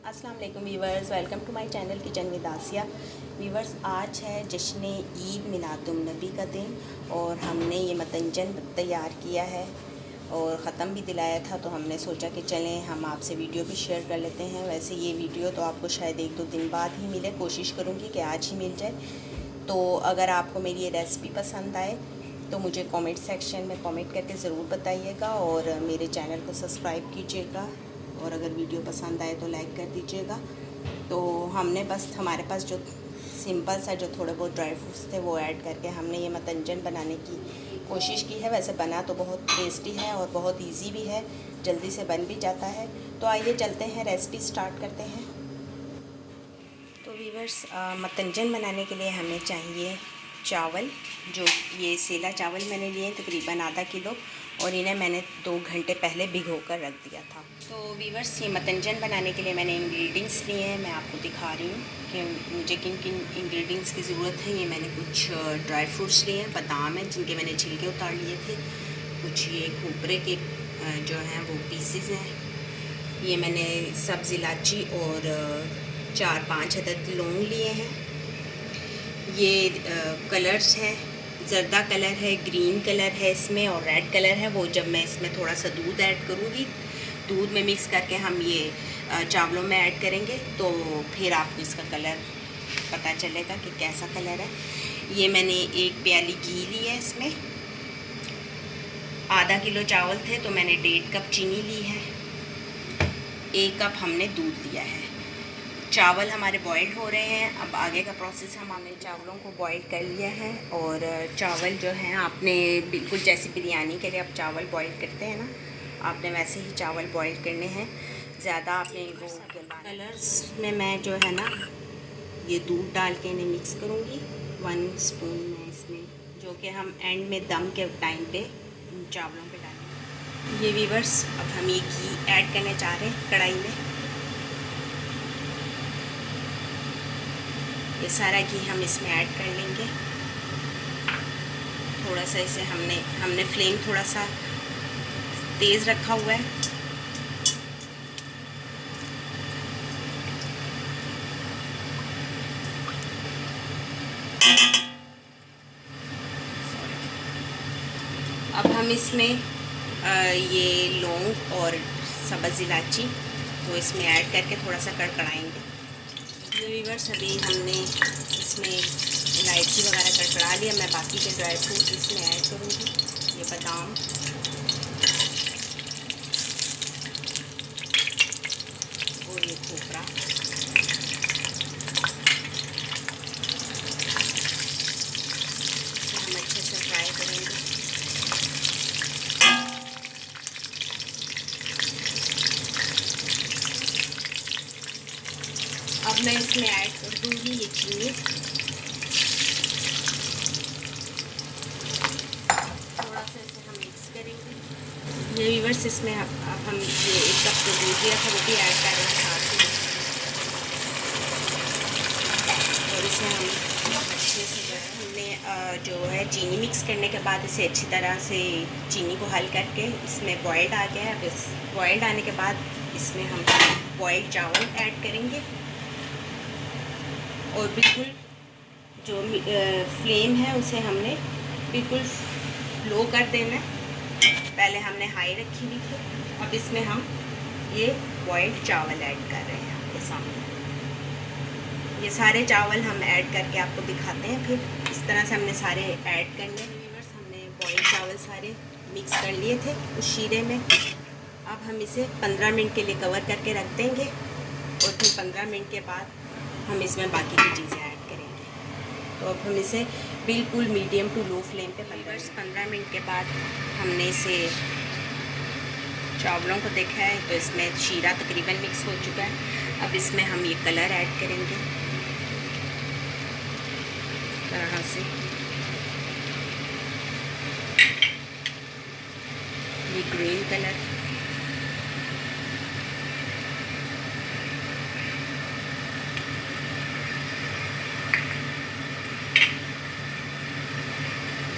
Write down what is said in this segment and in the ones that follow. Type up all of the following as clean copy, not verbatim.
अस्सलाम वालेकुम viewers, welcome to my channel kitchen with Asiya. Viewers, आज है जश्न ईद मिलादुन नबी का दिन और हमने ये मतंजन तैयार किया है और ख़त्म भी दिलाया था, तो हमने सोचा कि चलें हम आपसे वीडियो भी शेयर कर लेते हैं। वैसे ये वीडियो तो आपको शायद 1-2 दिन बाद ही मिले, कोशिश करूँगी कि आज ही मिल जाए। तो अगर आपको मेरी ये रेसिपी पसंद आए तो मुझे कमेंट सेक्शन में कमेंट करके ज़रूर बताइएगा और मेरे चैनल को सब्सक्राइब कीजिएगा और अगर वीडियो पसंद आए तो लाइक कर दीजिएगा। तो हमने बस हमारे पास जो सिंपल सा जो थोड़े बहुत ड्राई फ्रूट्स थे वो ऐड करके हमने ये मतंजन बनाने की कोशिश की है। वैसे बना तो बहुत टेस्टी है और बहुत इजी भी है, जल्दी से बन भी जाता है। तो आइए चलते हैं, रेसिपी स्टार्ट करते हैं। तो वीवर्स, मतंजन बनाने के लिए हमें चाहिए चावल। जो ये सेला चावल मैंने लिए तकरीबन आधा किलो और इन्हें मैंने 2 घंटे पहले भिगो कर रख दिया था। तो वीवर्स, ये मतंजन बनाने के लिए मैंने इंग्रेडिएंट्स लिए हैं। मैं आपको दिखा रही हूँ कि मुझे किन किन इंग्रेडिएंट्स की ज़रूरत है। ये मैंने कुछ ड्राई फ्रूट्स लिए हैं, बादाम हैं जिनके मैंने छिलके उतार लिए थे, कुछ ये खोपरे के जो हैं वो पीसेस हैं। ये मैंने सब्ज़ इलायची और 4-5 अदद लौंग लिए हैं। ये कलर्स हैं, ज़र्दा कलर है, ग्रीन कलर है इसमें और रेड कलर है। वो जब मैं इसमें थोड़ा सा दूध ऐड करूँगी, दूध में मिक्स करके हम ये चावलों में ऐड करेंगे तो फिर आपको इसका कलर पता चलेगा कि कैसा कलर है। ये मैंने 1 प्याली घी ली है, इसमें आधा किलो चावल थे तो मैंने 1.5 कप चीनी ली है, 1 कप हमने दूध लिया है। चावल हमारे बॉइल्ड हो रहे हैं। अब आगे का प्रोसेस, हमने चावलों को बॉईल कर लिया है और चावल जो हैं आपने बिल्कुल जैसे बिरयानी के लिए आप चावल बॉईल करते हैं ना, आपने वैसे ही चावल बॉईल करने हैं। ज़्यादा आपने इनको कलर्स में मैं जो है ना ये दूध डाल के इन्हें मिक्स करूँगी 1 स्पून में इसमें, जो कि हम एंड में दम के टाइम पे चावलों पे डालेंगे। ये वीवर्स, अब हम ये घी ऐड करने जा रहे हैं कढ़ाई में। ये सारा घी हम इसमें ऐड कर लेंगे। थोड़ा सा इसे हमने फ्लेम थोड़ा सा तेज़ रखा हुआ है। अब हम इसमें ये लौंग और सब्ज़ इलायची तो इसमें ऐड करके थोड़ा सा कड़कड़ाएंगे। ये वीवर्स, अभी हमने इसमें इलायची वगैरह कड़कड़ा लिया। मैं बाकी के ड्राई फ्रूट इसमें ऐड करूँगी। ये बादाम और ये खोपरा, इसे हम अच्छे से फ्राई करेंगे। अब मैं इसमें ऐड कर दूँगी ये चीनी, थोड़ा सा इसे हम मिक्स करेंगे। ये वीवर्स, इसमें अब हम ये 1 कप जो दूध दिया था वो भी ऐड कर रहे हैं साथ में और इसे हम अच्छे से जो है चीनी मिक्स करने के बाद इसे अच्छी तरह से चीनी को हल करके इसमें बॉइल्ड आ गया है। अब इस बॉइल्ड आने के बाद इसमें हम बॉइल्ड चावल ऐड करेंगे और बिल्कुल जो फ्लेम है उसे हमने बिल्कुल लो कर देना है। पहले हमने हाई रखी हुई थी। अब इसमें हम ये बॉइल्ड चावल ऐड कर रहे हैं आपके सामने। ये सारे चावल हम ऐड करके आपको दिखाते हैं। फिर इस तरह से हमने सारे ऐड कर लिए। हमने बॉइल्ड चावल सारे मिक्स कर लिए थे उस शीरे में। अब हम इसे 15 मिनट के लिए कवर करके रख देंगे और फिर 15 मिनट के बाद हम इसमें बाकी की चीज़ें ऐड करेंगे। तो अब हम इसे बिल्कुल मीडियम टू लो फ्लेम पे 15 मिनट के बाद हमने इसे चावलों को देखा है तो इसमें शीरा तकरीबन मिक्स हो चुका है। अब इसमें हम ये कलर ऐड करेंगे इस तरह से। ये ग्रीन कलर,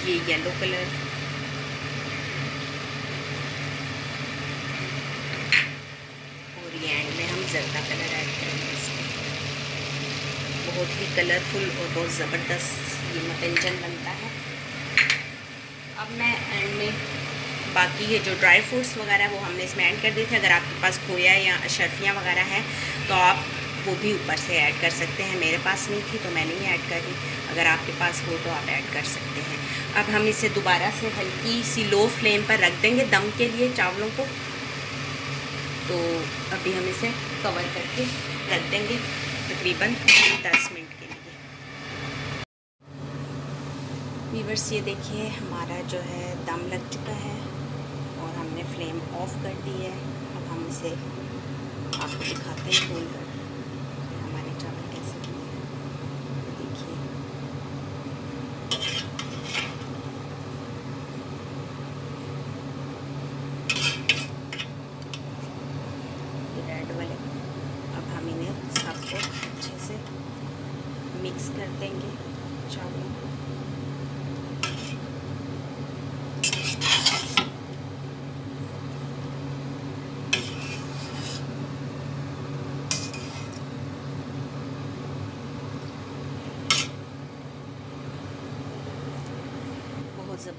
ये येलो कलर और ये एंड में हम जर्दा कलर ऐड करेंगे इसमें। बहुत ही कलरफुल और बहुत ज़बरदस्त ये मतंजन बनता है। अब मैं एंड में बाकी ये जो ड्राई फ्रूट्स वगैरह वो हमने इसमें ऐड कर दिए थे। अगर आपके पास खोया या अशर्फियाँ वगैरह हैं तो आप वो भी ऊपर से ऐड कर सकते हैं। मेरे पास नहीं थी तो मैं नहीं ऐड करी, अगर आपके पास हो तो आप ऐड कर सकते हैं। अब हम इसे दोबारा से हल्की सी लो फ्लेम पर रख देंगे दम के लिए चावलों को। तो अभी हम इसे कवर करके रख देंगे तकरीबन 10 मिनट के लिए। व्यूअर्स ये देखिए हमारा जो है दम लग चुका है और हमने फ्लेम ऑफ कर दी है। अब हम इसे आपको दिखाते हैं खोल कर हमारे चावल कैसे बने हैं। देखिए रेड वाले। अब हम इन्हें सबको अच्छे से मिक्स कर देंगे चावलों को।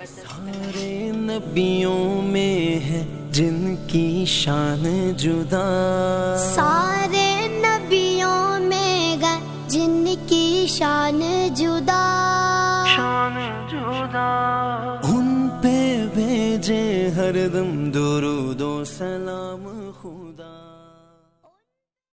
सारे नबियों में है जिनकी शान जुदा, सारे नबियों में गए जिनकी शान जुदा, शान जुदा। उन पे भेजे हरदम दुरूद ओ सलाम।